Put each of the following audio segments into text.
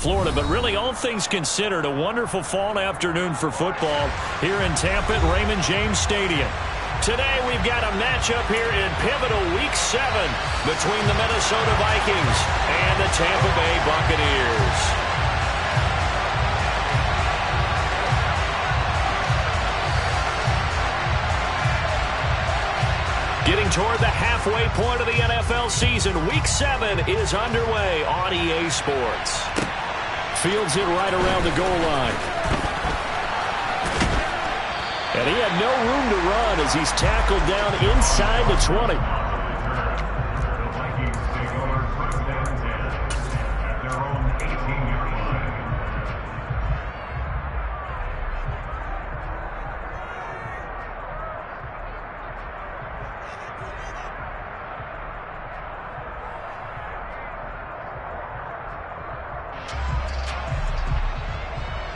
Florida, but really, all things considered, a wonderful fall afternoon for football here in Tampa at Raymond James Stadium. Today, we've got a matchup here in pivotal Week 7 between the Minnesota Vikings and the Tampa Bay Buccaneers. Getting toward the halfway point of the NFL season, Week 7 is underway on EA Sports. Fields it right around the goal line. And he had no room to run as he's tackled down inside the 20.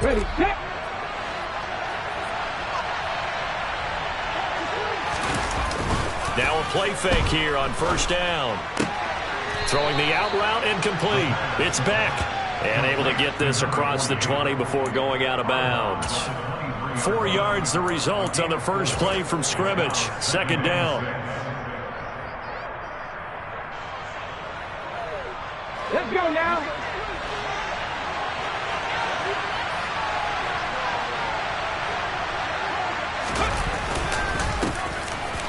Ready, set. Now a play fake here on first down. Throwing the out route incomplete. It's Beck. And able to get this across the 20 before going out of bounds. 4 yards the result on the first play from scrimmage. Second down. Let's go now.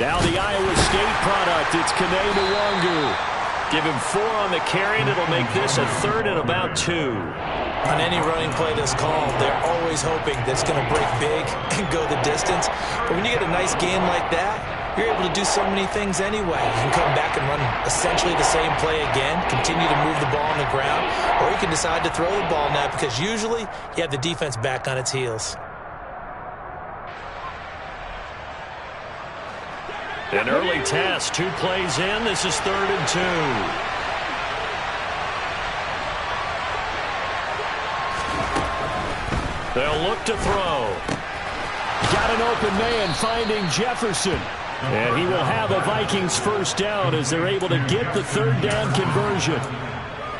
Now the Iowa State product, it's Kene Nwangu. Give him 4 on the carry, and it'll make this a third and about 2. On any running play that's called, they're always hoping that it's going to break big and go the distance. But when you get a nice game like that, you're able to do so many things anyway. You can come back and run essentially the same play again, continue to move the ball on the ground, or you can decide to throw the ball now because usually you have the defense back on its heels. An early test, 2 plays in. This is 3rd and 2. They'll look to throw. Got an open man finding Jefferson. And he will have a Vikings first down as they're able to get the 3rd down conversion.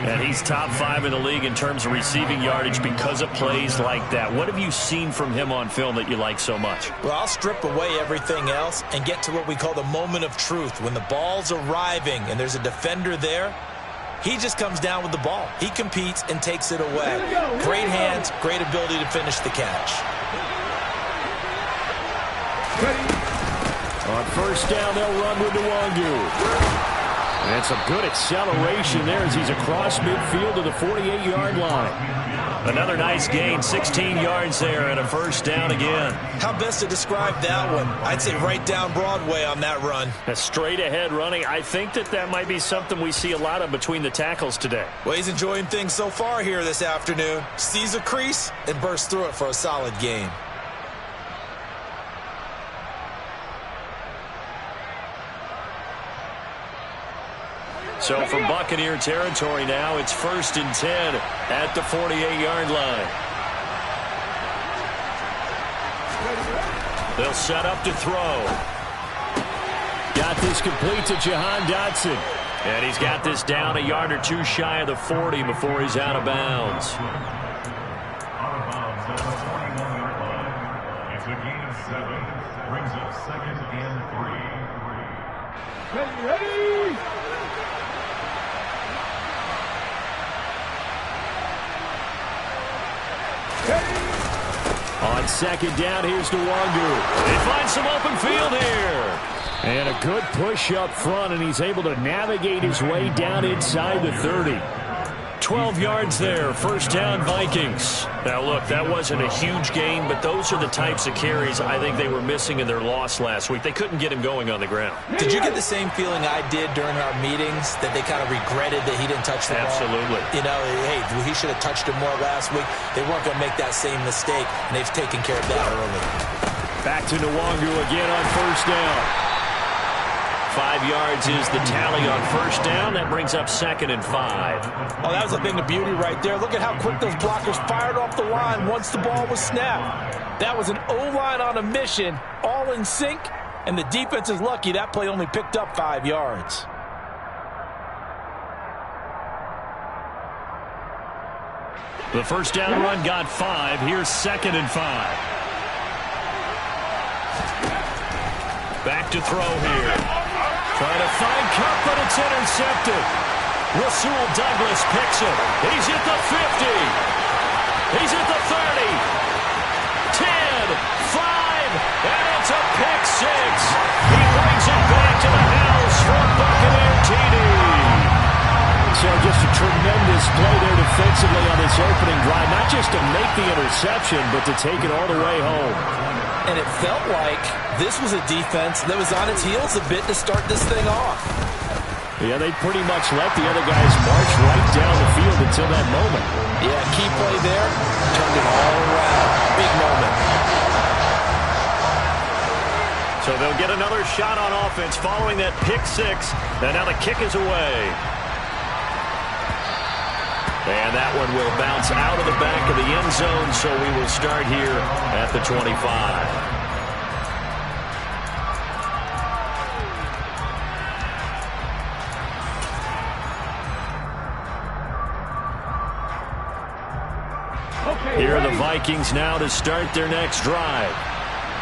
And he's top 5 in the league in terms of receiving yardage because of plays like that. What have you seen from him on film that you like so much? Well, I'll strip away everything else and get to what we call the moment of truth. When the ball's arriving and there's a defender there, he just comes down with the ball. He competes and takes it away. Great hands, great ability to finish the catch. On first down, they'll run with Nwangu. And some good acceleration there as he's across midfield to the 48-yard line. Another nice gain, 16 yards there and a first down again. How best to describe that one? I'd say right down Broadway on that run. A straight-ahead running. I think that might be something we see a lot of between the tackles today. Well, he's enjoying things so far here this afternoon. Sees a crease and bursts through it for a solid gain. So from Buccaneer territory now, it's 1st and 10 at the 48-yard line. They'll set up to throw. Got this complete to Jahan Dotson. And he's got this down a yard or 2 shy of the 40 before he's out of bounds. It's a gain of 7. Brings up 2nd and 3. Ready. On 2nd down, here's Nwangu. They find some open field here. And a good push up front, and he's able to navigate his way down inside the 30. 12 yards there, first down Vikings. Now look, that wasn't a huge gain, but those are the types of carries I think they were missing in their loss last week. They couldn't get him going on the ground. Did you get the same feeling I did during our meetings, that they kind of regretted that he didn't touch the ball? Absolutely. You know, hey, he should have touched him more last week. They weren't going to make that same mistake, and they've taken care of that early. Back to Nwangu again on first down. 5 yards is the tally on first down. That brings up 2nd and 5. Oh, that was a thing of beauty right there. Look at how quick those blockers fired off the line once the ball was snapped. That was an O-line on a mission, all in sync, and the defense is lucky that play only picked up 5 yards. The first down run got 5. Here's 2nd and 5. Back to throw here. Trying to find Kupp, but it's intercepted. Rasul Douglas picks it. He's at the 50. He's at the 30. 10, 5, and it's a pick 6. He brings it back to the house for Buccaneer TD. So just a tremendous play there defensively on this opening drive. Not just to make the interception, but to take it all the way home. And it felt like this was a defense that was on its heels a bit to start this thing off. Yeah, they pretty much let the other guys march right down the field until that moment. Yeah, key play there. Turned it all around. Big moment. So they'll get another shot on offense following that pick 6. And now the kick is away. And that one will bounce out of the back of the end zone, so we will start here at the 25. Here are the Vikings now to start their next drive.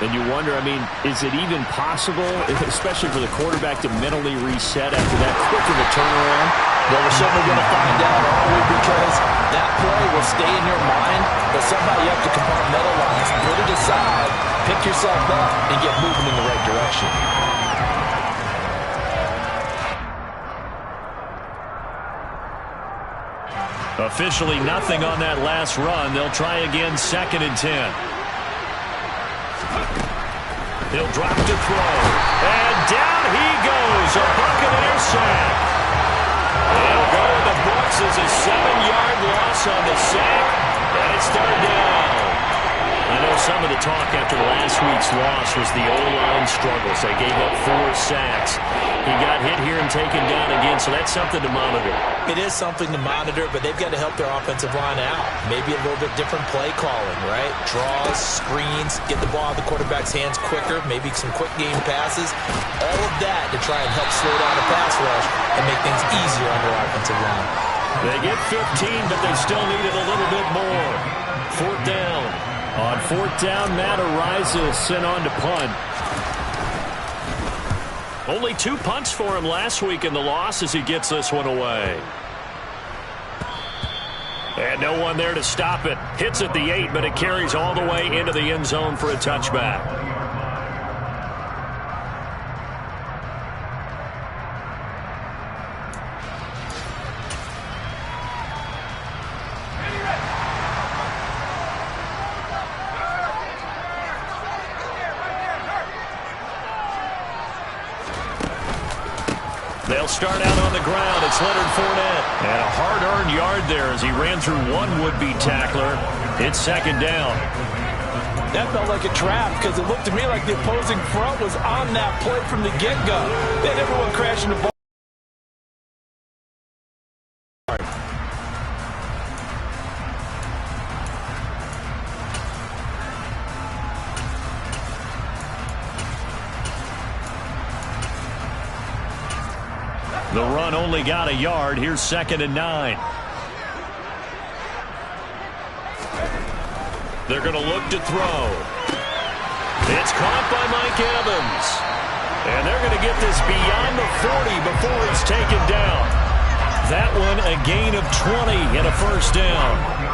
And you wonder, I mean, is it even possible, especially for the quarterback, to mentally reset after that quick of a turnaround? Well, we're certainly going to find out, aren't we? Because that play will stay in your mind, but somehow you have to compartmentalize, put it aside, pick yourself up, and get moving in the right direction. Officially nothing on that last run. They'll try again, 2nd and 10. He'll drop to throw. And down he goes. A Buccaneer sack. It'll go in the books as a 7-yard loss on the sack. And it's 3rd down. I know some of the talk after last week's loss was the O-line struggles. They gave up 4 sacks. He got hit here and taken down again, so that's something to monitor. It is something to monitor, but they've got to help their offensive line out. Maybe a little bit different play calling, right? Draws, screens, get the ball out of the quarterback's hands quicker, maybe some quick game passes. All of that to try and help slow down the pass rush and make things easier on their offensive line. They get 15, but they still need it a little bit more. 4th down. On 4th down, Matt Araiza sent on to punt. Only 2 punts for him last week in the loss as he gets this one away. And no one there to stop it. Hits at the 8, but it carries all the way into the end zone for a touchback. They'll start out on the ground. It's Leonard Fournette. And a hard-earned yard there as he ran through one would-be tackler. It's 2nd down. That felt like a trap because it looked to me like the opposing front was on that play from the get-go. They had everyone crashing the ball. The run only got a yard. Here's 2nd and 9. They're going to look to throw. It's caught by Mike Evans. And they're going to get this beyond the 40 before it's taken down. That one a gain of 20 and a 1st down.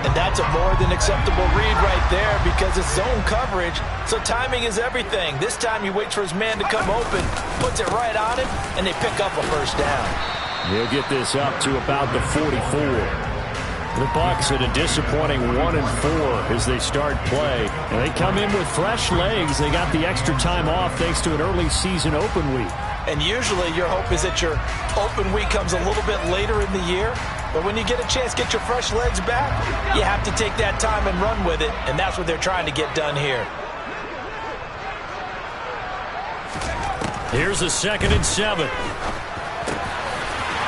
And that's a more than acceptable read right there because it's zone coverage, so timing is everything. This time he waits for his man to come open, puts it right on him, and they pick up a 1st down. He'll get this up to about the 44. The Bucs at a disappointing 1-4 as they start play. And they come in with fresh legs. They got the extra time off thanks to an early season open week. And usually your hope is that your open week comes a little bit later in the year. But when you get a chance to get your fresh legs back, you have to take that time and run with it. And that's what they're trying to get done here. Here's a 2nd and 7.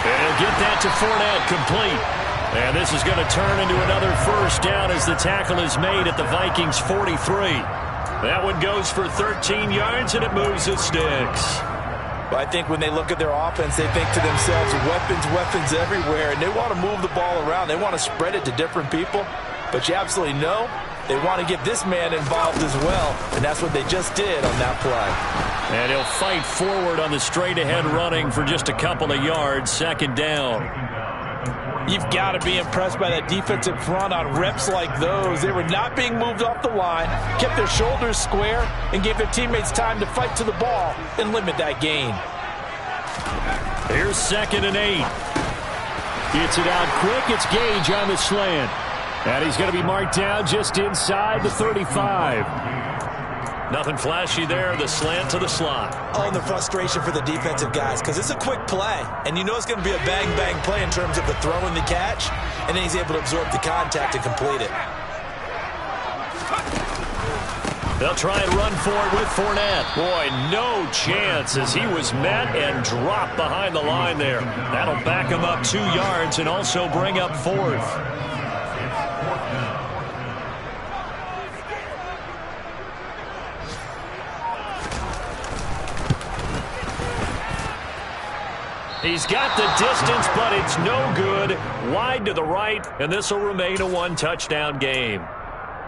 And he'll get that to Fournette complete. And this is going to turn into another 1st down as the tackle is made at the Vikings 43. That one goes for 13 yards and it moves the sticks. Well, I think when they look at their offense, they think to themselves, weapons everywhere, and they want to move the ball around. They want to spread it to different people, but you absolutely know they want to get this man involved as well, and that's what they just did on that play. And he'll fight forward on the straight-ahead running for just a couple of yards, second down. You've got to be impressed by that defensive front on reps like those. They were not being moved off the line, kept their shoulders square, and gave their teammates time to fight to the ball and limit that gain. Here's 2nd and 8. Gets it out quick. It's Gage on the slant. And he's going to be marked down just inside the 35. Nothing flashy there. The slant to the slot. Oh, and the frustration for the defensive guys, because it's a quick play, and you know it's going to be a bang-bang play in terms of the throw and the catch, and then he's able to absorb the contact and complete it. They'll try and run for it with Fournette. Boy, no chance as he was met and dropped behind the line there. That'll back him up 2 yards and also bring up 4th. He's got the distance, but it's no good. Wide to the right, and this will remain a 1-touchdown game.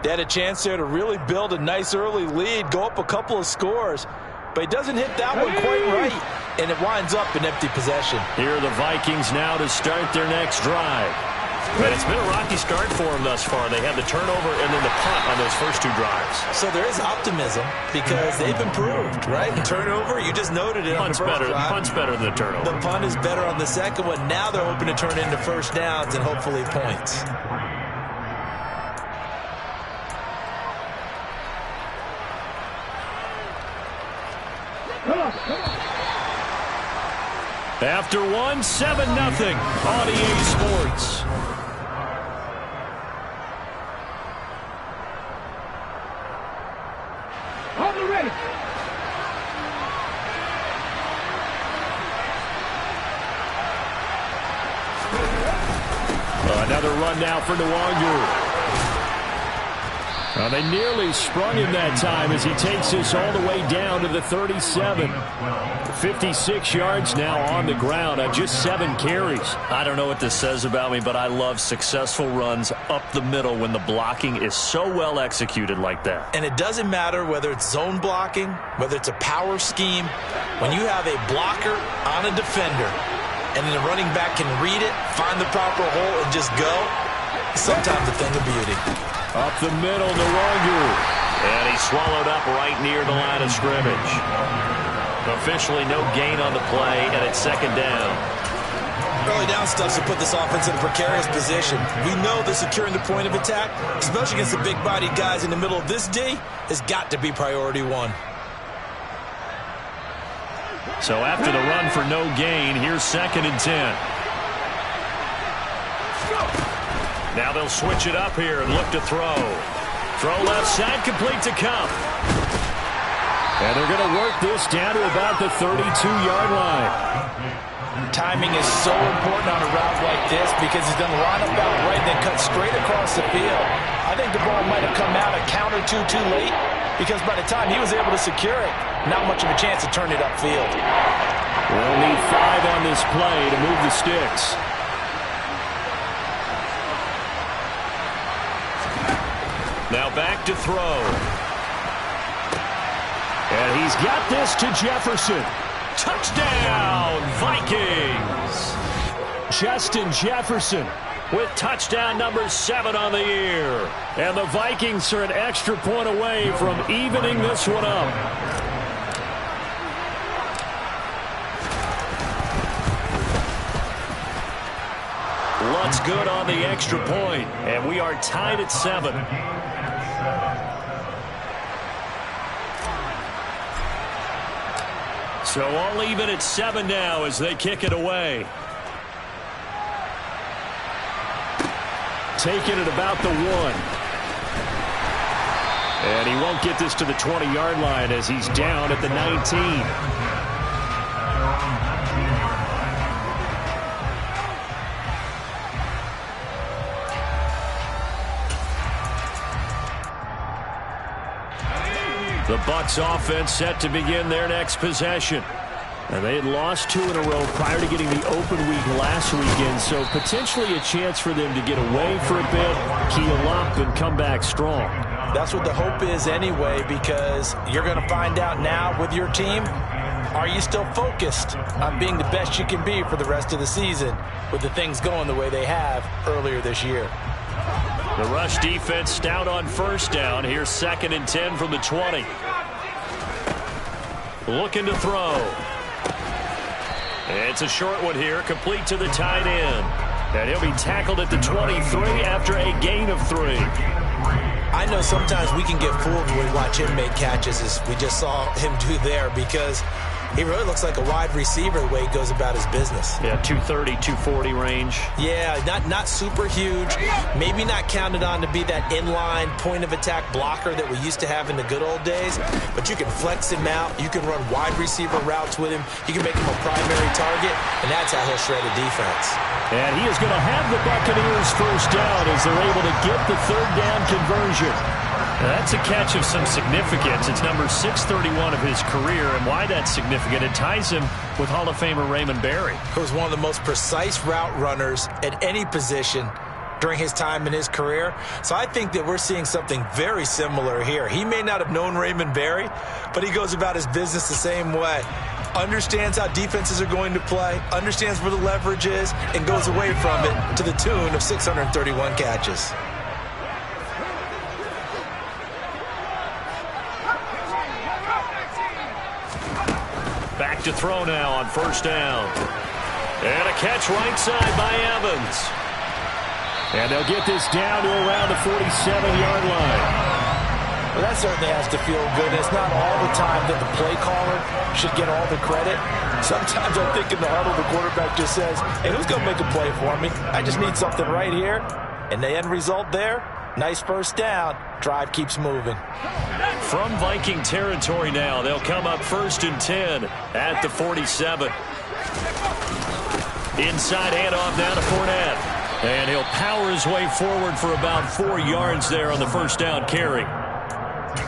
They had a chance there to really build a nice early lead, go up a couple of scores, but he doesn't hit that one quite right, and it winds up an empty possession. Here are the Vikings now to start their next drive. But it's been a rocky start for them thus far. They had the turnover and then the punt on those first 2 drives. So there is optimism because they've improved, right? Turnover, you just noted it on the first drive. Punt's better than the turnover. The punt is better on the second one. Now they're hoping to turn into first downs and hopefully points. After 1, 7-0 on EA Sports. On the ready. Another run now for Nwangu. They nearly sprung him that time as he takes this all the way down to the 37. 56 yards now on the ground on just 7 carries. I don't know what this says about me, but I love successful runs up the middle when the blocking is so well executed like that. And it doesn't matter whether it's zone blocking, whether it's a power scheme. When you have a blocker on a defender and then the running back can read it, find the proper hole, and just go, sometimes a thing of beauty. Up the middle, Nwangu. And he's swallowed up right near the line of scrimmage. Officially no gain on the play, and it's second down. Early down stuff to put this offense in a precarious position. We know that securing the point of attack, especially against the big-bodied guys in the middle of this D, has got to be priority 1. So after the run for no gain, here's 2nd and 10. Now they'll switch it up here and look to throw. Throw left side, complete to Kupp. And they're going to work this down to about the 32-yard line. Timing is so important on a route like this because he's going to line up out right and then cut straight across the field. I think the ball might have come out a count or two too late because by the time he was able to secure it, not much of a chance to turn it upfield. We'll need 5 on this play to move the sticks. Now back to throw. And he's got this to Jefferson. Touchdown, Vikings. Justin Jefferson with touchdown number 7 on the year. And the Vikings are an extra point away from evening this one up. Lutz good on the extra point, and we are tied at 7. So all even at 7 now as they kick it away. Taking it about the 1. And he won't get this to the 20-yard line as he's down at the 19. The Bucs offense set to begin their next possession. And they had lost 2 in a row prior to getting the open week last weekend, so potentially a chance for them to get away for a bit, heal up, and come back strong. That's what the hope is anyway, because you're going to find out now with your team, are you still focused on being the best you can be for the rest of the season with the things going the way they have earlier this year? The rush defense stout on first down. Here's 2nd and 10 from the 20. Looking to throw. It's a short one here, complete to the tight end. And he'll be tackled at the 23 after a gain of 3. I know sometimes we can get fooled when we watch him make catches, as we just saw him do there, because he really looks like a wide receiver the way he goes about his business. Yeah, 230, 240 range. Yeah, not super huge. Maybe not counted on to be that inline point-of-attack blocker that we used to have in the good old days. But you can flex him out. You can run wide receiver routes with him. You can make him a primary target, and that's how he'll shred a defense. And he is going to have the Buccaneers first down as they're able to get the 3rd down conversion. That's a catch of some significance. It's number 631 of his career, and why that's significant, it ties him with Hall of Famer Raymond Berry. He was one of the most precise route runners at any position during his time in his career. So I think that we're seeing something very similar here. He may not have known Raymond Berry, but he goes about his business the same way. Understands how defenses are going to play, understands where the leverage is, and goes away from it to the tune of 631 catches. Back to throw now on first down. And a catch right side by Evans. And they'll get this down to around the 47-yard line. Well, that certainly has to feel good. It's not all the time that the play caller should get all the credit. Sometimes I think in the huddle, the quarterback just says, hey, who's going to make a play for me? I just need something right here. And the end result there, nice first down. Drive keeps moving. From Viking territory now, they'll come up 1st and 10 at the 47. Inside handoff now to Fournette. And he'll power his way forward for about 4 yards there on the first down carry.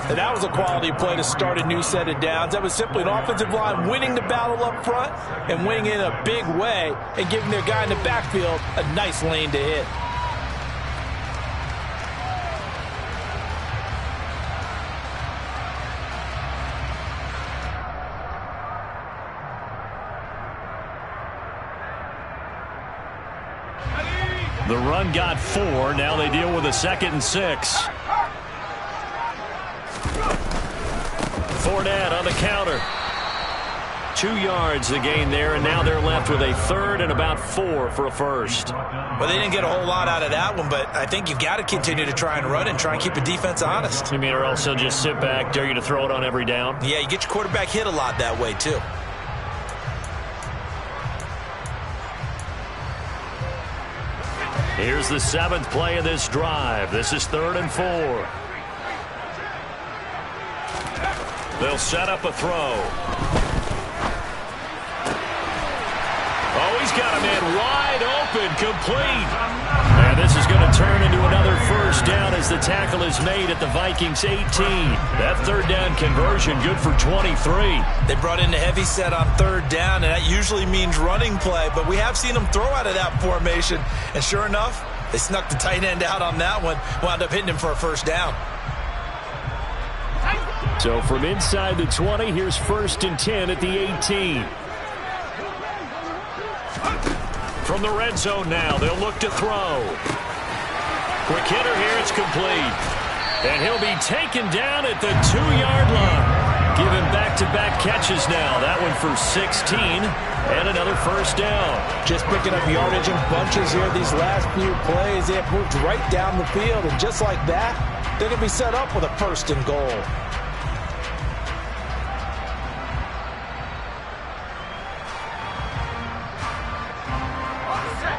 And that was a quality play to start a new set of downs. That was simply an offensive line winning the battle up front and winning in a big way and giving their guy in the backfield a nice lane to hit. The run got 4. Now they deal with a 2nd and 6. Fournette on the counter. 2 yards the gain there, and now they're left with a 3rd and about 4 for a first. Well, they didn't get a whole lot out of that one, but I think you've got to continue to try and run and try and keep the defense honest. You mean, or else they'll just sit back, dare you to throw it on every down? Yeah, you get your quarterback hit a lot that way, too. Here's the 7th play of this drive. This is 3rd and 4. They'll set up a throw. Oh, he's got a man wide open, complete. And this is going to turn into another first down as the tackle is made at the Vikings 18. That 3rd down conversion good for 23. They brought in a heavy set on 3rd down, and that usually means running play, but we have seen them throw out of that formation. And sure enough, they snuck the tight end out on that one, wound up hitting him for a first down. So from inside the 20, here's 1st and 10 at the 18. From the red zone now, they'll look to throw. Quick hitter here, it's complete. And he'll be taken down at the 2-yard line. Give him back-to-back catches now. That one for 16 and another first down. Just picking up yardage in bunches here these last few plays. They have moved right down the field, and just like that, they're going to be set up with a 1st and goal.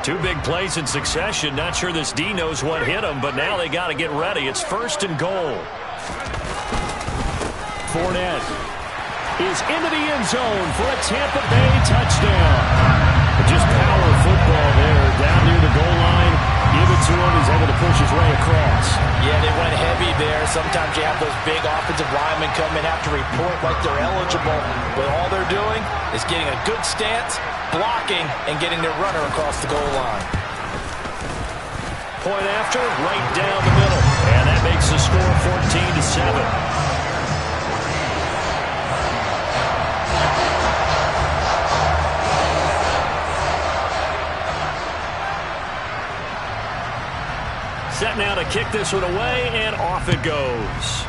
Two big plays in succession. Not sure this D knows what hit him, but now they got to get ready. It's 1st and goal. Fournette is into the end zone for a Tampa Bay touchdown. Just power football there, down near the goal line. Give it to him. He's able to push his way across. Yeah, they went heavy there. Sometimes you have those big offensive linemen come in, have to report like they're eligible, but all they're doing is getting a good stance, blocking, and getting their runner across the goal line. Point after, right down the middle. And that makes the score 14-7. Set now to kick this one away, and off it goes.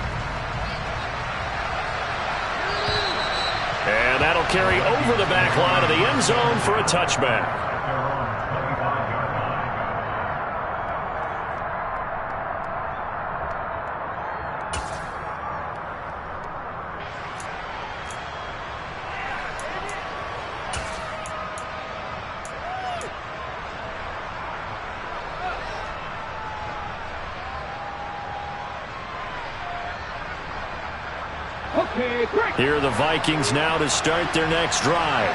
And that'll carry over the back line of the end zone for a touchback. Here are the Vikings now to start their next drive.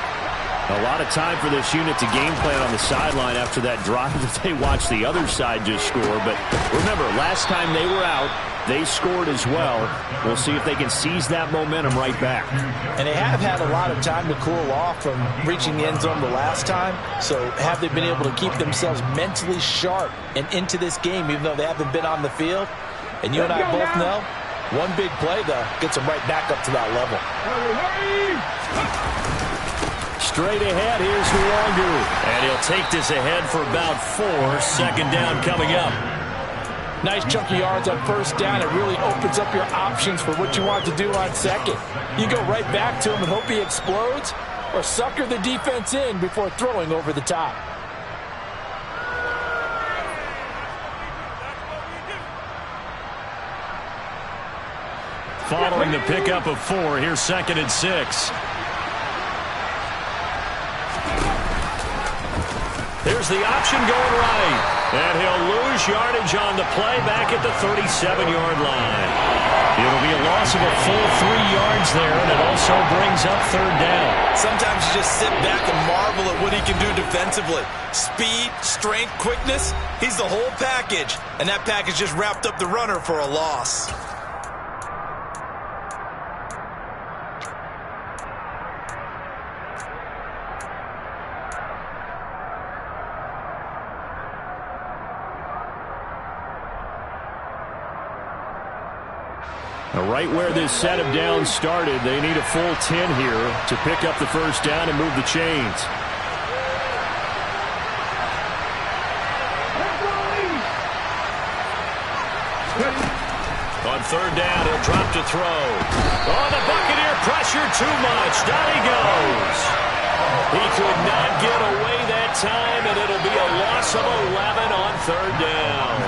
A lot of time for this unit to game plan on the sideline after that drive that they watched the other side just score. But remember, last time they were out, they scored as well. We'll see if they can seize that momentum right back. And they have had a lot of time to cool off from reaching the end zone the last time. So have they been able to keep themselves mentally sharp and into this game, even though they haven't been on the field? And you and I both know, one big play, though, gets them right back up to that level. Straight ahead, here's Nwangu. And he'll take this ahead for about 4. Second down coming up. Nice chunky yards on first down. It really opens up your options for what you want to do on second. You go right back to him and hope he explodes, or sucker the defense in before throwing over the top. Following the pickup of 4, here's 2nd and 6. There's the option going right. And he'll lose yardage on the play back at the 37-yard line. It'll be a loss of a full 3 yards there, and it also brings up 3rd down. Sometimes you just sit back and marvel at what he can do defensively. Speed, strength, quickness, he's the whole package. And that package just wrapped up the runner for a loss. Right where this set of downs started, they need a full 10 here to pick up the first down and move the chains. On 3rd down, he'll drop to throw. Oh, the Buccaneer pressure too much. Down he goes. He could not get away that time, and it'll be a loss of 11 on 3rd down.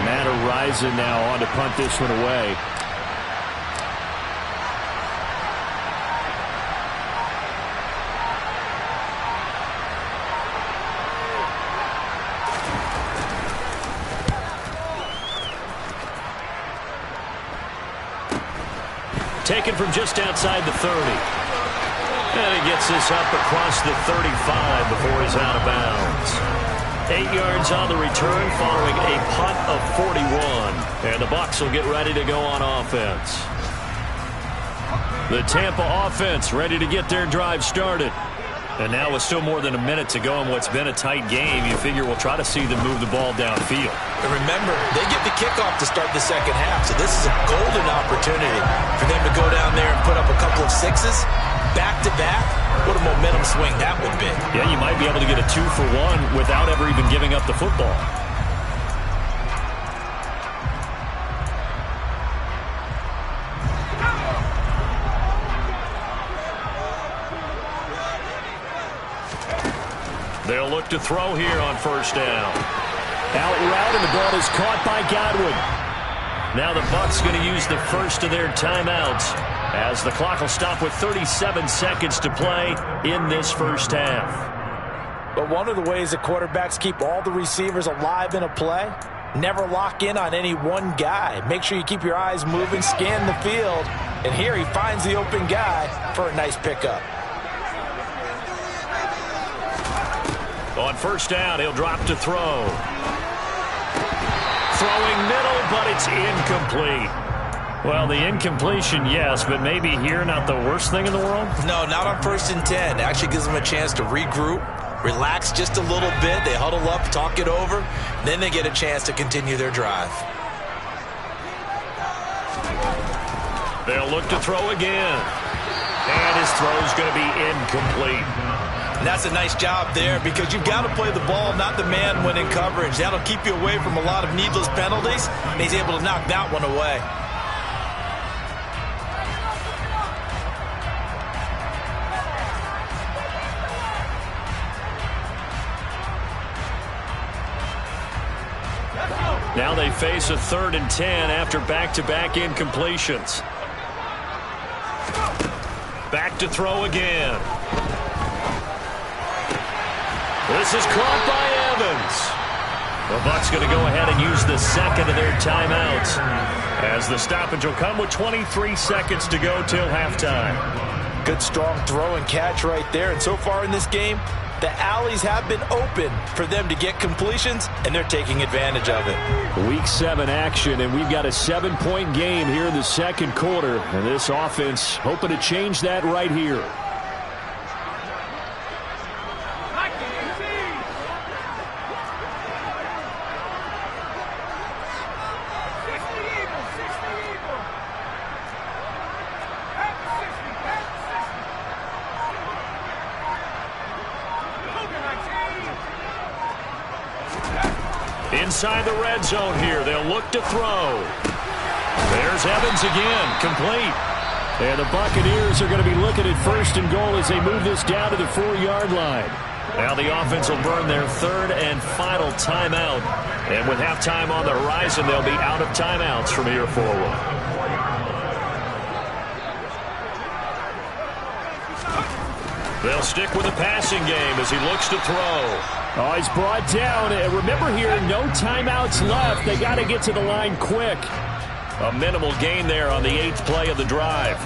Matt Araiza now on to punt this one away. Taken from just outside the 30. And he gets this up across the 35 before he's out of bounds. 8 yards on the return following a punt of 41. And the Bucs will get ready to go on offense. The Tampa offense ready to get their drive started. And now with still more than a minute to go in what's been a tight game, you figure we'll try to see them move the ball downfield. And remember, they get the kickoff to start the second half, so this is a golden opportunity for them to go down there and put up a couple of sixes back-to-back. What a momentum swing that would be. Yeah, you might be able to get a 2-for-1 without ever even giving up the football. They'll look to throw here on first down. Out route, and the ball is caught by Godwin. Now the Bucs going to use the first of their timeouts as the clock will stop with 37 seconds to play in this first half. But one of the ways that quarterbacks keep all the receivers alive in a play, never lock in on any one guy. Make sure you keep your eyes moving, scan the field, and here he finds the open guy for a nice pickup. On first down, he'll drop to throw. throwing middle, but it's incomplete. Well, the incompletion, yes, but maybe here not the worst thing in the world? No, not on 1st and 10. It actually gives them a chance to regroup, relax just a little bit. They huddle up, talk it over. Then they get a chance to continue their drive. They'll look to throw again. And his throw's going to be incomplete. And that's a nice job there because you've got to play the ball, not the man when in coverage. That'll keep you away from a lot of needless penalties, and he's able to knock that one away. Now they face a 3rd and 10 after back-to-back incompletions. Back to throw again. This is caught by Evans. The Bucs going to go ahead and use the second of their timeouts as the stoppage will come with 23 seconds to go till halftime. Good strong throw and catch right there. And so far in this game, the alleys have been open for them to get completions, and they're taking advantage of it. Week 7 action, and we've got a 7-point game here in the second quarter. And this offense hoping to change that right here. Inside the red zone here, they'll look to throw. There's Evans again, complete. And the Buccaneers are going to be looking at 1st and goal as they move this down to the 4-yard line. Now the offense will burn their 3rd and final timeout. And with halftime on the horizon, they'll be out of timeouts from here forward. They'll stick with the passing game as he looks to throw. Oh, he's brought down. And remember here, no timeouts left. They got to get to the line quick. A minimal gain there on the 8th play of the drive.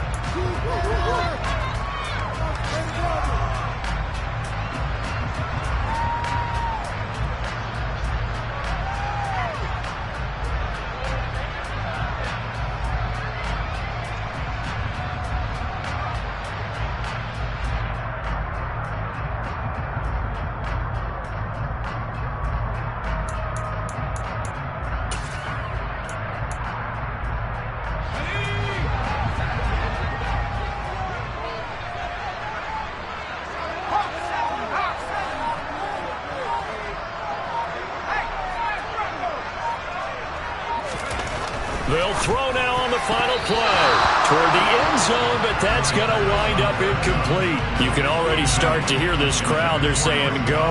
They'll throw now on the final play toward the end zone, but that's going to wind up incomplete. You can already start to hear this crowd. They're saying, go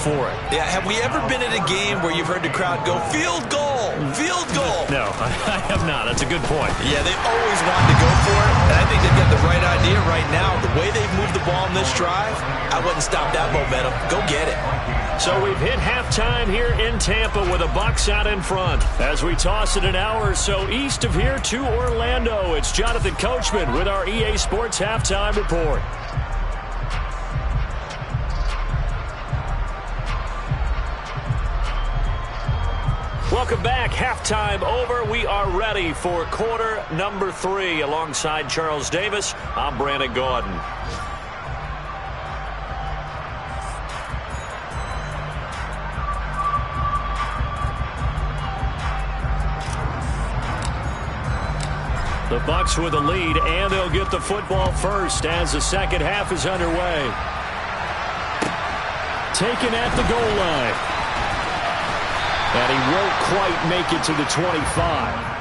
for it. Yeah, have we ever been at a game where you've heard the crowd go, field goal, field goal? No, I have not. That's a good point. Yeah, they always wanted to go for it, and I think they've got the right idea right now. The way they've moved the ball in this drive, I wouldn't stop that momentum. Go get it. So we've hit halftime here in Tampa with the Bucs out in front. As we toss it an hour or so east of here to Orlando, it's Jonathan Coachman with our EA Sports Halftime Report. Welcome back. Halftime over. We are ready for quarter number 3. Alongside Charles Davis, I'm Brandon Gaudin. The Bucs with a lead, and they'll get the football first as the second half is underway. Taken at the goal line. And he won't quite make it to the 25.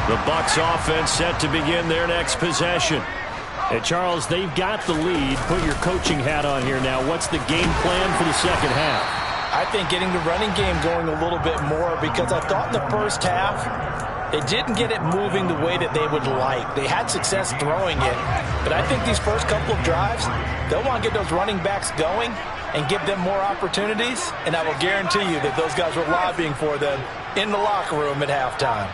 The Bucs offense set to begin their next possession. And Charles, they've got the lead. Put your coaching hat on here now. What's the game plan for the second half? I think getting the running game going a little bit more, because I thought in the first half they didn't get it moving the way that they would like. They had success throwing it, but I think these first couple of drives, they'll want to get those running backs going and give them more opportunities, and I will guarantee you that those guys were lobbying for them in the locker room at halftime.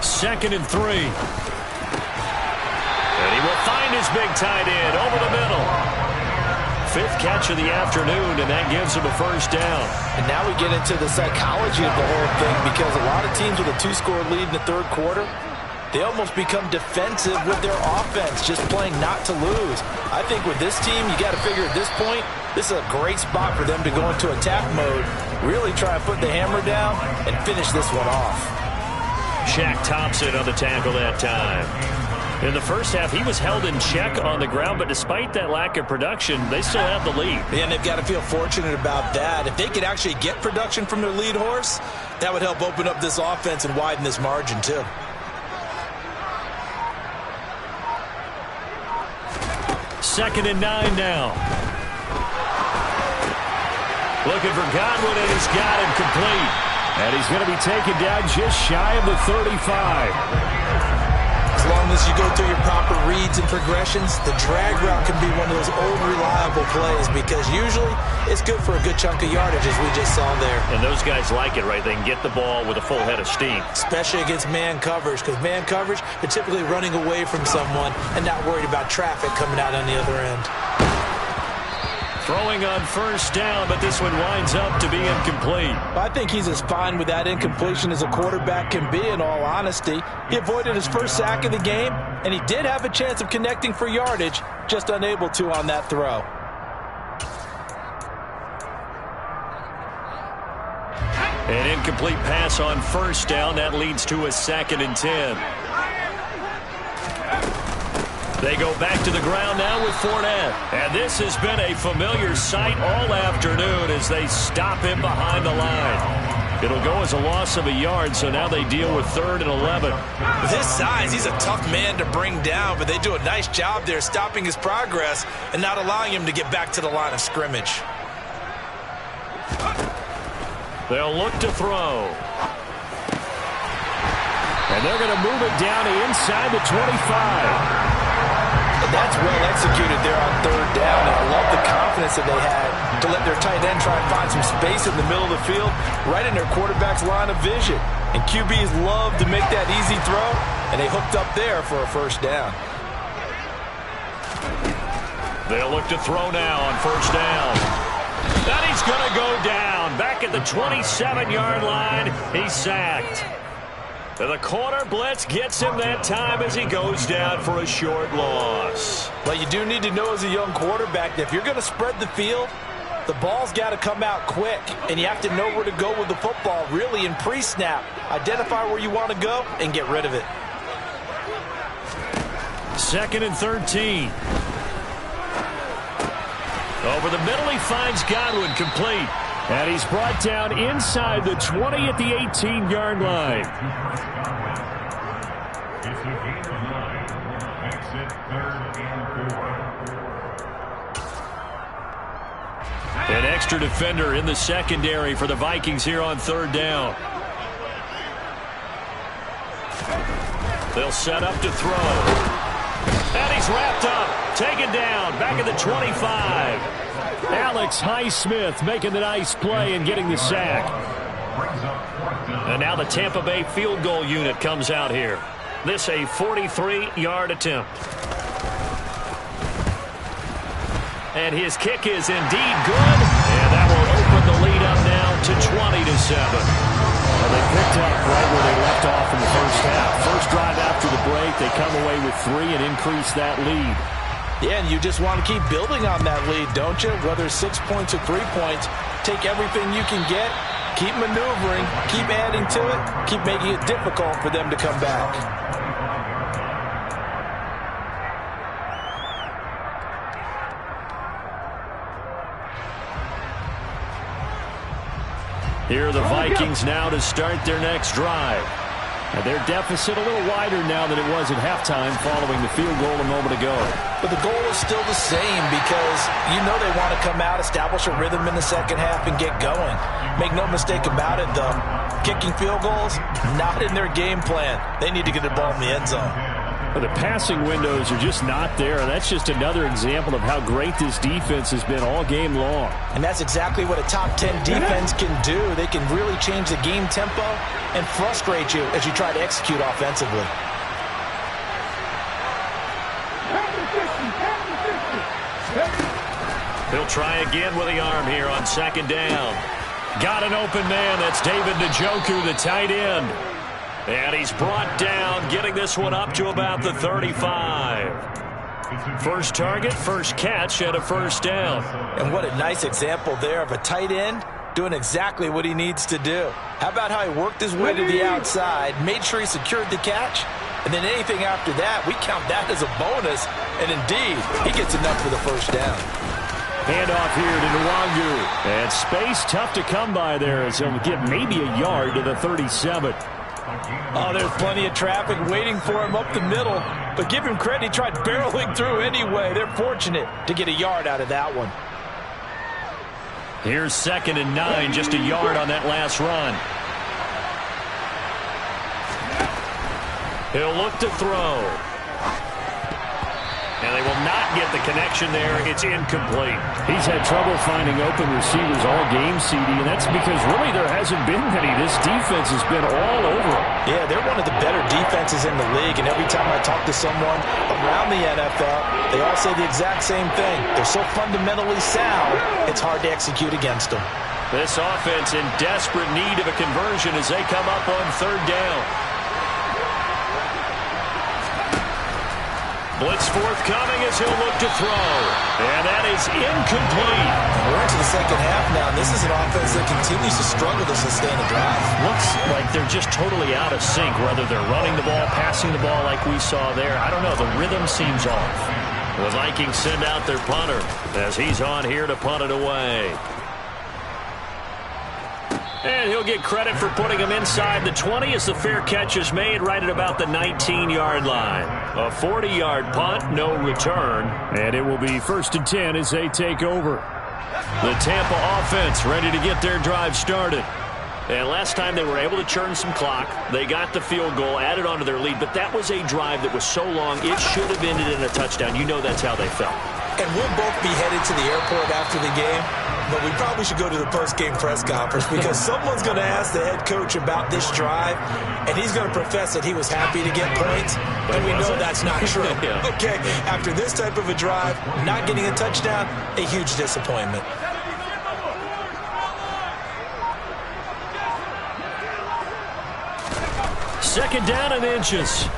2nd and 3. And he will find his big tight end over the middle. 5th catch of the afternoon, and that gives him a first down. And now we get into the psychology of the whole thing, because a lot of teams with a 2-score lead in the 3rd quarter, they almost become defensive with their offense, just playing not to lose. I think with this team, you got to figure at this point, this is a great spot for them to go into attack mode, really try and put the hammer down and finish this one off. Shaq Thompson on the tackle that time. In the first half, he was held in check on the ground, but despite that lack of production, they still have the lead. And they've got to feel fortunate about that. If they could actually get production from their lead horse, that would help open up this offense and widen this margin too. Second and 9 now. Looking for Godwin, and he's got him complete. And he's going to be taken down just shy of the 35. As long as you go through your proper reads and progressions, the drag route can be one of those old reliable plays, because usually it's good for a good chunk of yardage, as we just saw there. And those guys like it, right? They can get the ball with a full head of steam. Especially against man coverage, because man coverage, they're typically running away from someone and not worried about traffic coming out on the other end. Throwing on first down, but this one winds up to be incomplete. I think he's as fine with that incompletion as a quarterback can be, in all honesty. He avoided his first sack of the game, and he did have a chance of connecting for yardage, just unable to on that throw. An incomplete pass on first down. That leads to a 2nd and 10. They go back to the ground now with Fournette. And this has been a familiar sight all afternoon as they stop him behind the line. It'll go as a loss of a yard, so now they deal with 3rd and 11. With his size, he's a tough man to bring down, but they do a nice job there stopping his progress and not allowing him to get back to the line of scrimmage. They'll look to throw. And they're going to move it down to inside the 25. That's well executed there on 3rd down, and I love the confidence that they had to let their tight end try and find some space in the middle of the field, right in their quarterback's line of vision. And QBs love to make that easy throw, and they hooked up there for a first down. They'll look to throw now on first down. And he's going to go down. Back at the 27-yard line, he's sacked. The corner blitz gets him that time as he goes down for a short loss. But you do need to know as a young quarterback that if you're going to spread the field, the ball's got to come out quick, and you have to know where to go with the football, really in pre-snap. Identify where you want to go and get rid of it. 2nd and 13. Over the middle, he finds Godwin complete. And he's brought down inside the 20 at the 18-yard line. It's a gain of 9. Makes it 3rd and 4. An extra defender in the secondary for the Vikings here on 3rd down. They'll set up to throw. And he's wrapped up, taken down, back at the 25. Alex Highsmith making the nice play and getting the sack. And now the Tampa Bay field goal unit comes out here. This a 43-yard attempt. And his kick is indeed good. And that will open the lead up now to 20-7. Well, they picked up right where they left off in the first half. First drive after the break, they come away with 3 and increase that lead. Yeah, and you just want to keep building on that lead, don't you? Whether 6 points or 3 points, take everything you can get, keep maneuvering, keep adding to it, keep making it difficult for them to come back. Here are the Vikings now to start their next drive. And their deficit a little wider now than it was at halftime following the field goal a moment ago. But the goal is still the same, because you know they want to come out, establish a rhythm in the second half, and get going. Make no mistake about it, though. Kicking field goals, not in their game plan. They need to get the ball in the end zone. The passing windows are just not there. That's just another example of how great this defense has been all game long. And that's exactly what a top 10 defense can do. They can really change the game tempo and frustrate you as you try to execute offensively. He'll try again with the arm here on second down. Got an open man. That's David Njoku, the tight end. And he's brought down, getting this one up to about the 35. First target, first catch, and a first down. And what a nice example there of a tight end doing exactly what he needs to do. How about how he worked his way to the outside, made sure he secured the catch, and then anything after that, we count that as a bonus. And indeed, he gets enough for the first down. Handoff here to Nwangu. And space tough to come by there as he'll get maybe a yard to the 37. Oh, there's plenty of traffic waiting for him up the middle. But give him credit, he tried barreling through anyway. They're fortunate to get a yard out of that one. Here's 2nd and 9, just a yard on that last run. He'll look to throw. And they will not get the connection there. It's incomplete. He's had trouble finding open receivers all game, CD, and that's because really there hasn't been many. This defense has been all over them. Yeah, they're one of the better defenses in the league, and every time I talk to someone around the NFL, they all say the exact same thing. They're so fundamentally sound, it's hard to execute against them. This offense in desperate need of a conversion as they come up on third down. Blitz forthcoming as he'll look to throw. And that is incomplete. We're into the second half now, and this is an offense that continues to struggle to sustain a drive. Looks like they're just totally out of sync, whether they're running the ball, passing the ball like we saw there. I don't know. The rhythm seems off. The Vikings send out their punter as he's on here to punt it away. And he'll get credit for putting him inside the 20 as the fair catch is made right at about the 19-yard line. A 40-yard punt, no return, and it will be 1st and 10 as they take over. The Tampa offense ready to get their drive started. And last time they were able to churn some clock. They got the field goal, added onto their lead, but that was a drive that was so long it should have ended in a touchdown. You know that's how they felt. And we'll both be headed to the airport after the game, but we probably should go to the post-game press conference because someone's going to ask the head coach about this drive, and he's going to profess that he was happy to get points, and we know that's not true. Yeah. Okay, after this type of a drive, not getting a touchdown, a huge disappointment. Second down and inches.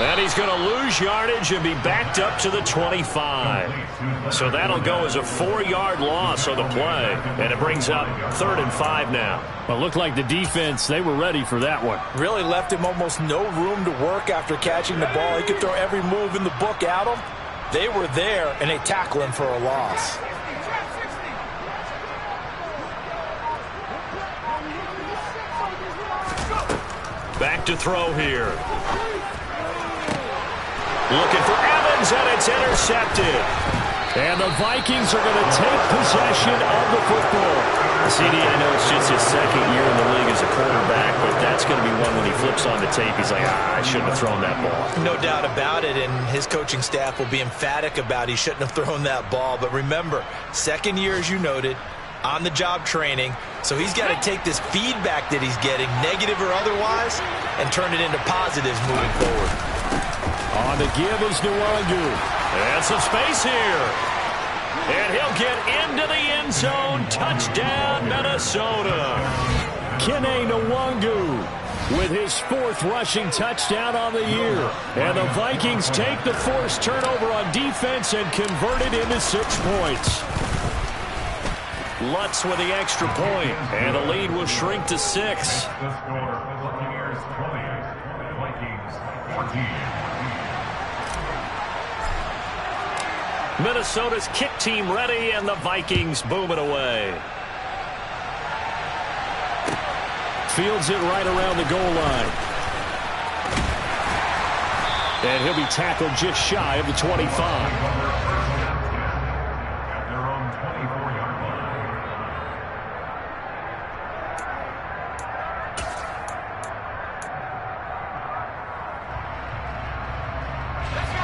And he's going to lose yardage and be backed up to the 25. So that'll go as a 4-yard loss on the play. And it brings up 3rd and 5 now. Well, it looked like the defense, they were ready for that one. Really left him almost no room to work after catching the ball. He could throw every move in the book at him. They were there, and they tackle him for a loss. Back to throw here. Looking for Evans, and it's intercepted. And the Vikings are going to take possession of the football. CD, I know it's just his 2nd year in the league as a quarterback, but that's going to be one when he flips on the tape. He's like, I shouldn't have thrown that ball. No doubt about it, and his coaching staff will be emphatic about he shouldn't have thrown that ball. But remember, 2nd year, as you noted, on-the-job training, so he's got to take this feedback that he's getting, negative or otherwise, and turn it into positives moving forward. On the give is Nwangu. And some space here. And he'll get into the end zone. Touchdown, Minnesota. Kene Nwangu with his 4th rushing touchdown on the year. And the Vikings take the forced turnover on defense and convert it into 6 points. Lutz with the extra point, and the lead will shrink to 6. The score, the Buccaneers 20, Vikings 14. Minnesota's kick team ready, and the Vikings boom it away. Fields it right around the goal line. And he'll be tackled just shy of the 25.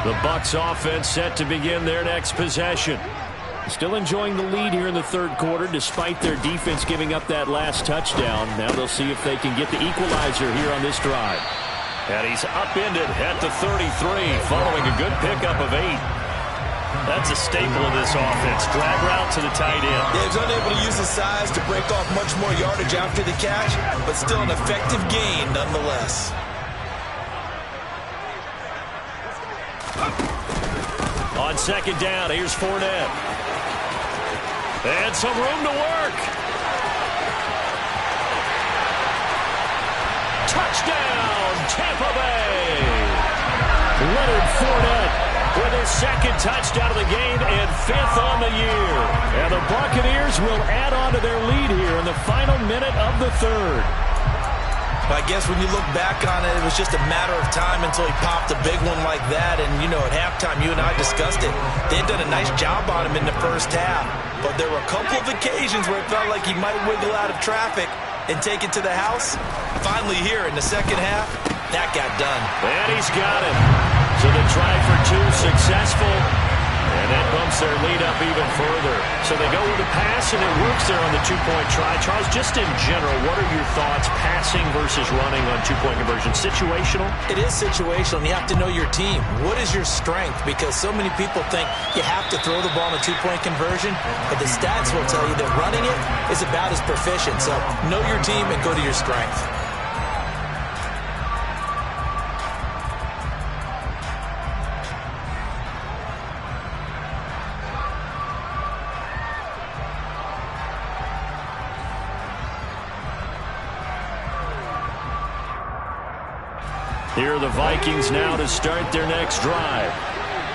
The Bucs offense set to begin their next possession. Still enjoying the lead here in the third quarter despite their defense giving up that last touchdown. Now they'll see if they can get the equalizer here on this drive. And he's upended at the 33 following a good pickup of 8. That's a staple of this offense. Drag route to the tight end. Yeah, he's unable to use his size to break off much more yardage after the catch, but still an effective gain nonetheless. On second down, here's Fournette. And some room to work. Touchdown, Tampa Bay. Leonard Fournette with his second touchdown of the game and 5th on the year. And the Buccaneers will add on to their lead here in the final minute of the third. I guess when you look back on it, it was just a matter of time until he popped a big one like that. And, you know, at halftime, you and I discussed it. They had done a nice job on him in the first half. But there were a couple of occasions where it felt like he might wiggle out of traffic and take it to the house. Finally here in the second half, that got done. And he's got it. So the try for 2 successful. And that bumps their lead up even further. So they go with a pass, and it works there on the 2-point try. Charles, just in general, what are your thoughts passing versus running on 2-point conversion? Situational? It is situational, and you have to know your team. What is your strength? Because so many people think you have to throw the ball in a 2-point conversion, but the stats will tell you that running it is about as proficient. So know your team and go to your strength. Here are the Vikings now to start their next drive.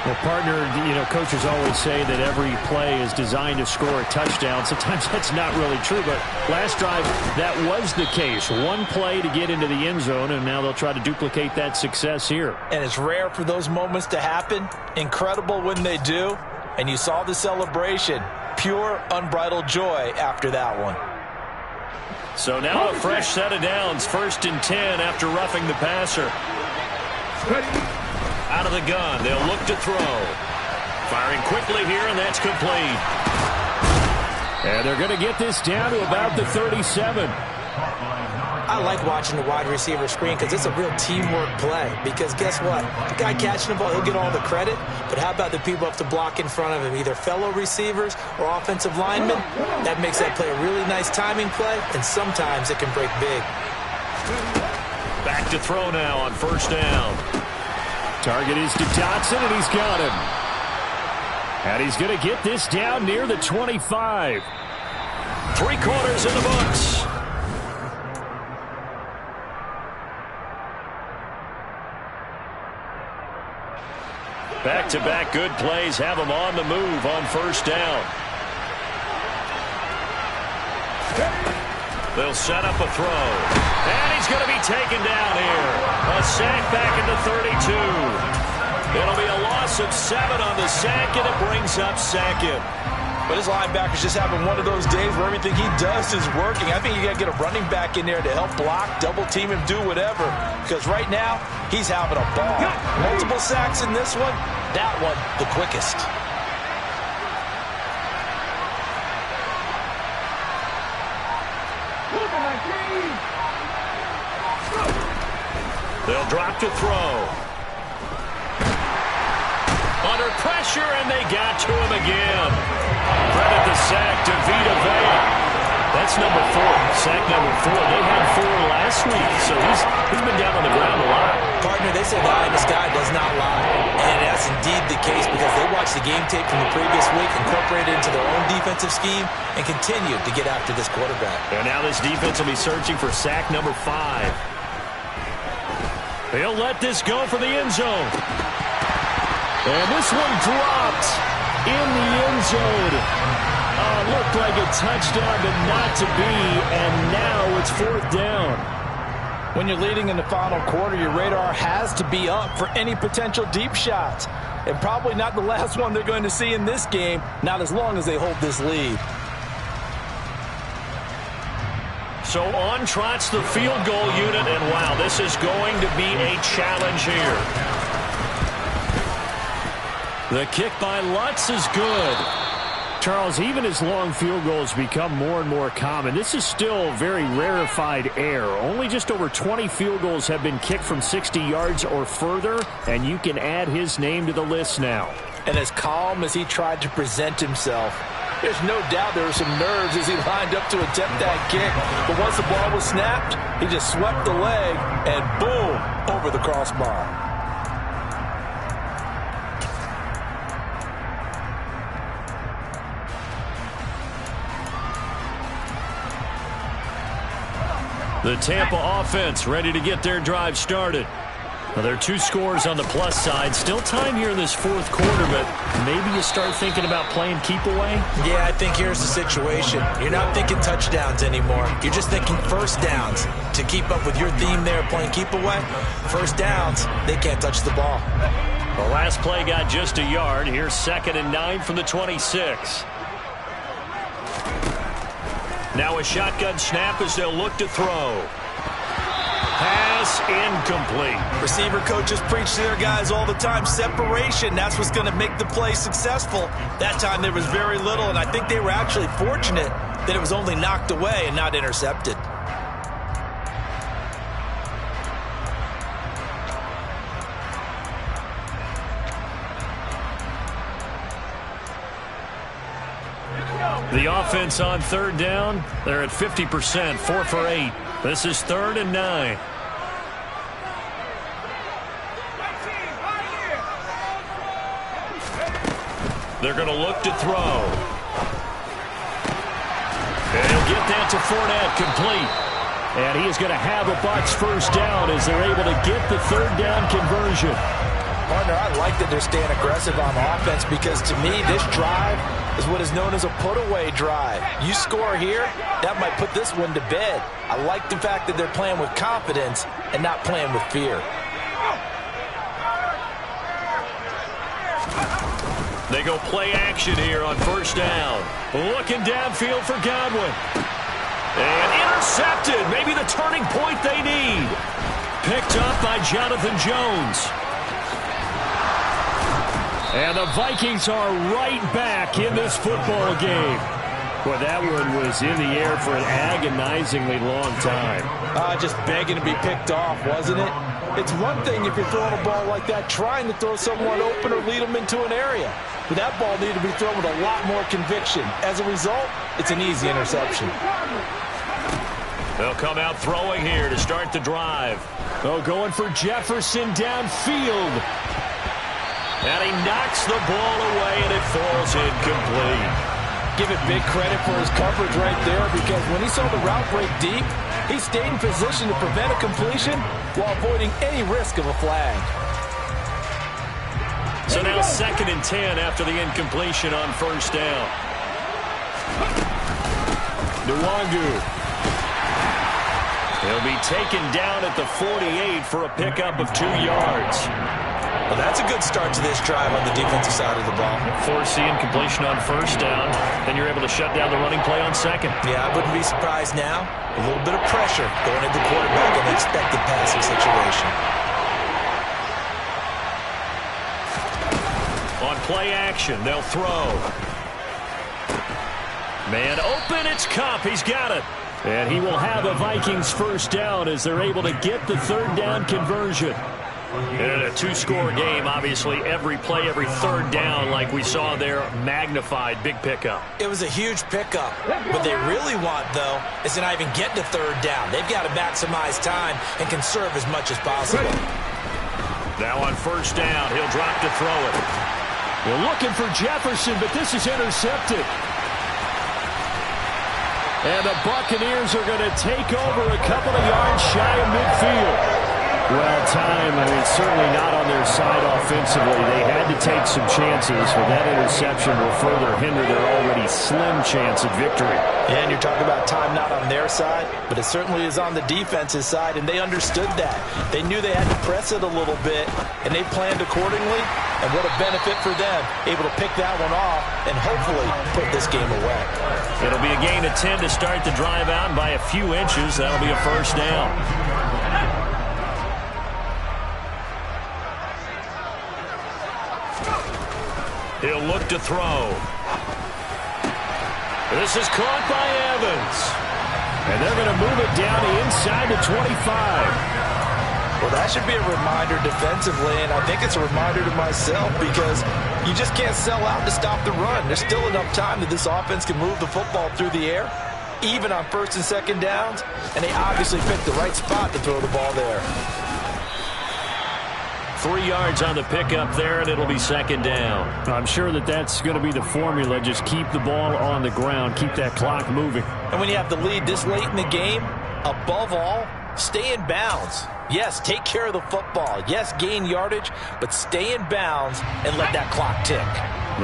Well, partner, you know, coaches always say that every play is designed to score a touchdown. Sometimes that's not really true, but last drive, that was the case. One play to get into the end zone, and now they'll try to duplicate that success here. And it's rare for those moments to happen. Incredible when they do. And you saw the celebration. Pure, unbridled joy after that one. So now a fresh set of downs. 1st and 10 after roughing the passer. Out of the gun. They'll look to throw. Firing quickly here, and that's complete. And they're going to get this down to about the 37. I like watching the wide receiver screen because it's a real teamwork play. Because guess what? The guy catching the ball, he'll get all the credit. But how about the people up to block in front of him, either fellow receivers or offensive linemen? That makes that play a really nice timing play, and sometimes it can break big. Back to throw now on 1st down. Target is to Dotson, and he's got him. And he's going to get this down near the 25. 3 quarters in the books. Back-to-back good plays have him on the move on 1st down. They'll set up a throw. And he's going to be taken down here. A sack back at the 32. It'll be a loss of 7 on the sack, and it brings up 2nd. But his linebacker's just having one of those days where everything he does is working. I think you got to get a running back in there to help block, double team him, do whatever. Because right now, he's having a ball. Multiple sacks in this one. That one, the quickest. They'll drop to throw. Under pressure, and they got to him again. Credit the sack to Vita Vea. That's number 4. Sack number 4. They had 4 last week, so he's been down on the ground a lot. Partner, they say the eye in the sky does not lie. And that's indeed the case because they watched the game tape from the previous week, incorporated it into their own defensive scheme, and continued to get after this quarterback. And now this defense will be searching for sack number 5. They'll let this go for the end zone. And this one dropped in the end zone. Looked like a touchdown, but not to be. And now it's 4th down. When you're leading in the final quarter, your radar has to be up for any potential deep shots. And probably not the last one they're going to see in this game, not as long as they hold this lead. So on trots the field goal unit, and wow, this is going to be a challenge here. The kick by Lutz is good. Charles, even as long field goals become more and more common, this is still very rarefied air. Only just over 20 field goals have been kicked from 60 yards or further, and you can add his name to the list now. And as calm as he tried to present himself, there's no doubt there were some nerves as he lined up to attempt that kick. But once the ball was snapped, he just swept the leg and boom, over the crossbar. The Tampa offense ready to get their drive started. Well, there are 2 scores on the plus side. Still time here in this fourth quarter, but maybe you start thinking about playing keep away? Yeah, I think here's the situation. You're not thinking touchdowns anymore. You're just thinking first downs. To keep up with your theme there, playing keep away, first downs, they can't touch the ball. The last play got just a yard. Here's 2nd and 9 from the 26. Now a shotgun snap as they'll look to throw. Pass incomplete. Receiver coaches preach to their guys all the time. Separation, that's what's going to make the play successful. That time there was very little, and I think they were actually fortunate that it was only knocked away and not intercepted. The offense on 3rd down. They're at 50%, 4 for 8. This is 3rd and 9. They're going to look to throw. And he'll get that to Fournette, complete. And he is going to have a Bucs first down as they're able to get the 3rd down conversion. Partner, I like that they're staying aggressive on offense because to me this drive is what is known as a put-away drive. You score here, that might put this one to bed. I like the fact that they're playing with confidence and not playing with fear. They go play action here on first down. Looking downfield for Godwin. And intercepted. Maybe the turning point they need. Picked up by Jonathan Jones. And the Vikings are right back in this football game. Boy, that one was in the air for an agonizingly long time. Just begging to be picked off, wasn't it? It's one thing if you're throwing a ball like that, trying to throw someone open or lead them into an area. But that ball needed to be thrown with a lot more conviction. As a result, it's an easy interception. They'll come out throwing here to start the drive. Oh, going for Jefferson downfield. And he knocks the ball away, and it falls incomplete. Give it big credit for his coverage right there because when he saw the route break deep, he stayed in position to prevent a completion while avoiding any risk of a flag. So now 2nd and 10 after the incompletion on first down. Nwangu. He'll be taken down at the 48 for a pickup of 2 yards. Well, that's a good start to this drive on the defensive side of the ball. Force the incompletion on first down. Then you're able to shut down the running play on 2nd. Yeah, I wouldn't be surprised now. A little bit of pressure going at the quarterback in an expected passing situation. On play action, they'll throw. Man open, it's Kupp. He's got it. And he will have a Vikings first down as they're able to get the 3rd down conversion. In a 2-score game, obviously, every play, every 3rd down, like we saw there, magnified, big pickup. It was a huge pickup. What they really want, though, is to not even get to 3rd down. They've got to maximize time and conserve as much as possible. Now on first down, he'll drop to throw it. They're looking for Jefferson, but this is intercepted. And the Buccaneers are going to take over a couple of yards shy of midfield. Well, time, certainly not on their side offensively. They had to take some chances, but that interception will further hinder their already slim chance at victory. And you're talking about time not on their side, but it certainly is on the defense's side, and they understood that. They knew they had to press it a little bit, and they planned accordingly, and what a benefit for them, able to pick that one off and hopefully put this game away. It'll be a gain of 10 to start the drive out, and by a few inches, that'll be a first down. He'll look to throw. This is caught by Evans. And they're going to move it down to inside the 25. Well, that should be a reminder defensively, and I think it's a reminder to myself because you just can't sell out to stop the run. There's still enough time that this offense can move the football through the air, even on first and second downs, and they obviously picked the right spot to throw the ball there. 3 yards on the pickup there, and it'll be second down. I'm sure that that's going to be the formula. Just keep the ball on the ground, keep that clock moving. And when you have the lead this late in the game, above all, stay in bounds. Yes, take care of the football. Yes, gain yardage, but stay in bounds and let that clock tick.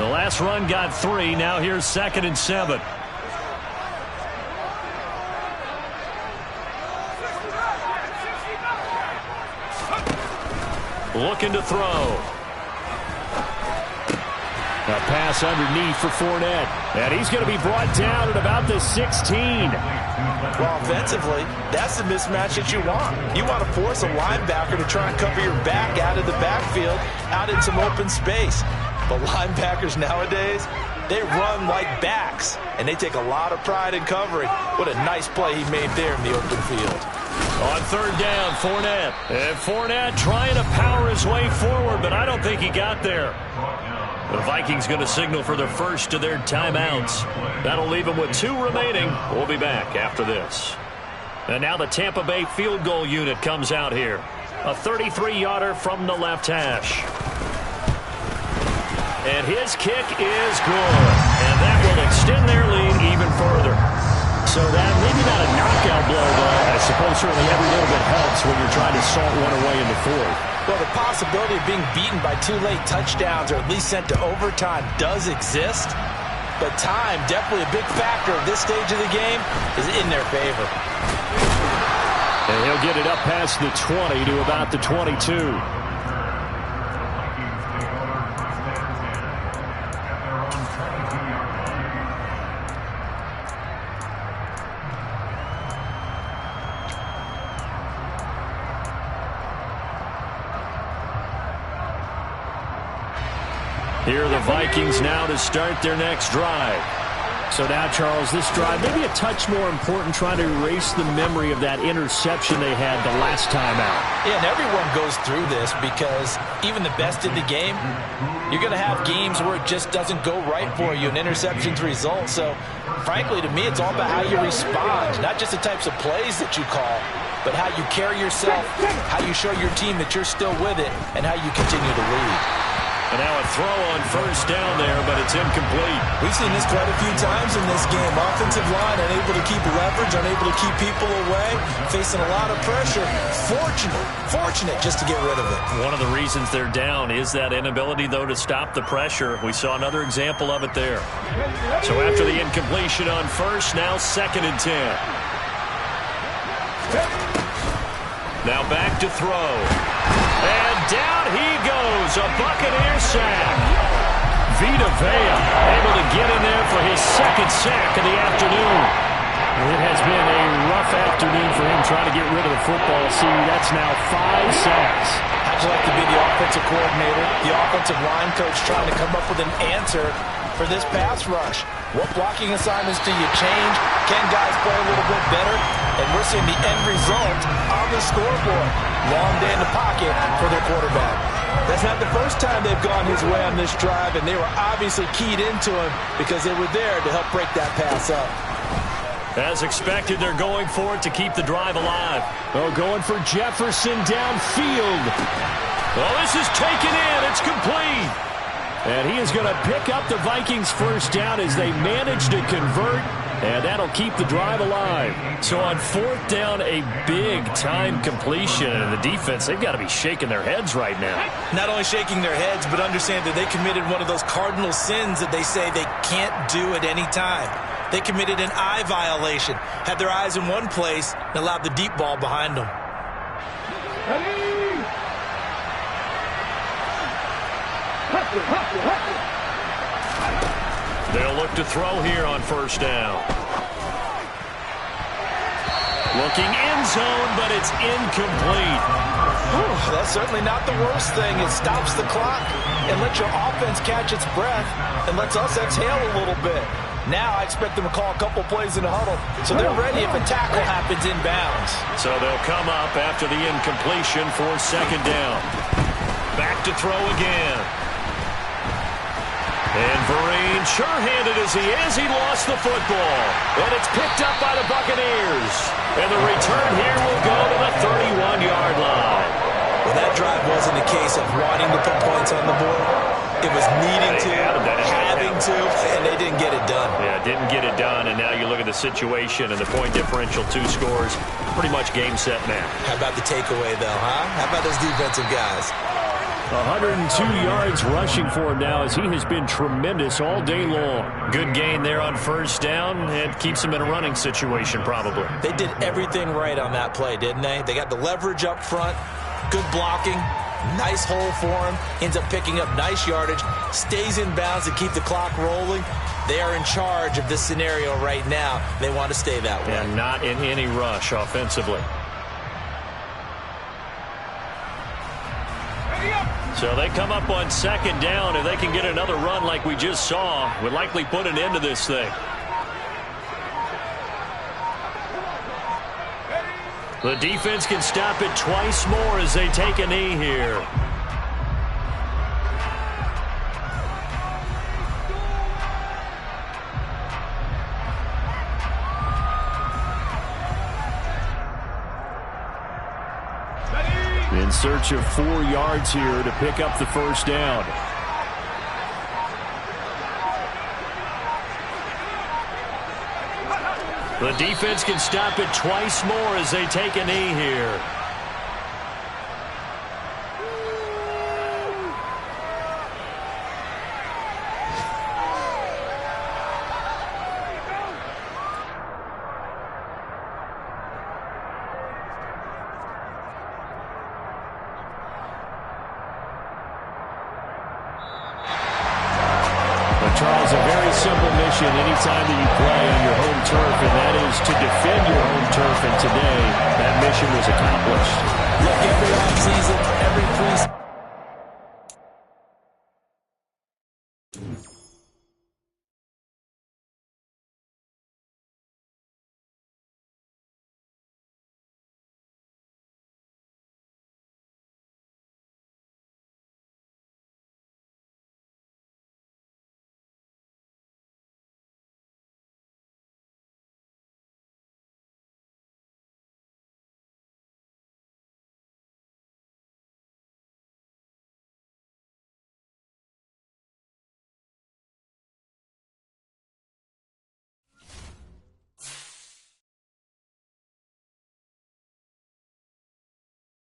The last run got 3. Now here's 2nd and 7. Looking to throw. A pass underneath for Fournette. And he's going to be brought down at about the 16. Well, offensively, that's the mismatch that you want. You want to force a linebacker to try and cover your back out of the backfield, out in some open space. But linebackers nowadays, they run like backs, and they take a lot of pride in covering. What a nice play he made there in the open field. On 3rd down, Fournette. And Fournette trying to power his way forward, but I don't think he got there. The Vikings going to signal for their first of their timeouts. That'll leave them with 2 remaining. We'll be back after this. And now the Tampa Bay field goal unit comes out here. A 33-yarder from the left hash. And his kick is good. And that will extend their lead even further. So that maybe not a knockout blow, but I suppose certainly every little bit helps when you're trying to salt one away in the 4th. Well, the possibility of being beaten by 2 late touchdowns or at least sent to overtime does exist. But time, definitely a big factor at this stage of the game, is in their favor. And he'll get it up past the 20 to about the 22. Here are the Vikings now to start their next drive. So now, Charles, this drive maybe a touch more important, trying to erase the memory of that interception they had the last time out. Yeah, and everyone goes through this because even the best in the game, you're going to have games where it just doesn't go right for you, and interceptions result. So, frankly, to me, it's all about how you respond, not just the types of plays that you call, but how you carry yourself, how you show your team that you're still with it, and how you continue to lead. And now a throw on 1st down there, but it's incomplete. We've seen this quite a few times in this game. Offensive line unable to keep leverage, unable to keep people away, facing a lot of pressure. Fortunate just to get rid of it. One of the reasons they're down is that inability, though, to stop the pressure. We saw another example of it there. So after the incompletion on 1st, now 2nd and 10. Now back to throw. And down he goes, a Buccaneer sack. Vita Vea able to get in there for his 2nd sack of the afternoon. It has been a rough afternoon for him trying to get rid of the football. See, that's now 5 sacks. How'd you like to be the offensive coordinator, the offensive line coach trying to come up with an answer for this pass rush? What blocking assignments do you change? Can guys play a little bit better? And we're seeing the end result on the scoreboard. Long day in the pocket for their quarterback. That's not the first time they've gone his way on this drive, and they were obviously keyed into him because they were there to help break that pass up. As expected, they're going for it to keep the drive alive. Oh, going for Jefferson downfield. Oh, this is taken in. It's complete. And he is going to pick up the Vikings' 1st down as they manage to convert, and that'll keep the drive alive. So on 4th down, a big-time completion, and the defense, they've got to be shaking their heads right now. Not only shaking their heads, but understand that they committed one of those cardinal sins that they say they can't do at any time. They committed an eye violation, had their eyes in one place, and allowed the deep ball behind them. They'll look to throw here on 1st down. Looking end zone, but it's incomplete. Whew, that's certainly not the worst thing. It stops the clock and lets your offense catch its breath and lets us exhale a little bit. Now I expect them to call a couple plays in the huddle so they're ready if a tackle happens inbounds. So they'll come up after the incompletion for second down. Back to throw again. And Vereen, sure-handed as he is, he lost the football. And it's picked up by the Buccaneers. And the return here will go to the 31-yard line. Well, that drive wasn't a case of wanting to put points on the board. It was needing to, having to, and they didn't get it done. Yeah, didn't get it done, and now you look at the situation and the point differential, 2 scores, pretty much game, set, match. How about the takeaway, though, huh? How about those defensive guys? 102 yards rushing for him now as he has been tremendous all day long. Good gain there on first down and keeps him in a running situation probably. They did everything right on that play, didn't they? They got the leverage up front, good blocking, nice hole for him, ends up picking up nice yardage, stays in bounds to keep the clock rolling. They are in charge of this scenario right now. They want to stay that way. And not in any rush offensively. So they come up on second down. If they can get another run like we just saw, would likely put an end to this thing. The defense can stop it twice more as they take a knee here. In search of 4 yards here to pick up the first down. The defense can stop it twice more as they take a knee here. Charles, a very simple mission anytime that you play on your home turf, and that is to defend your home turf, and today that mission was accomplished. Look, every offseason, every preseason,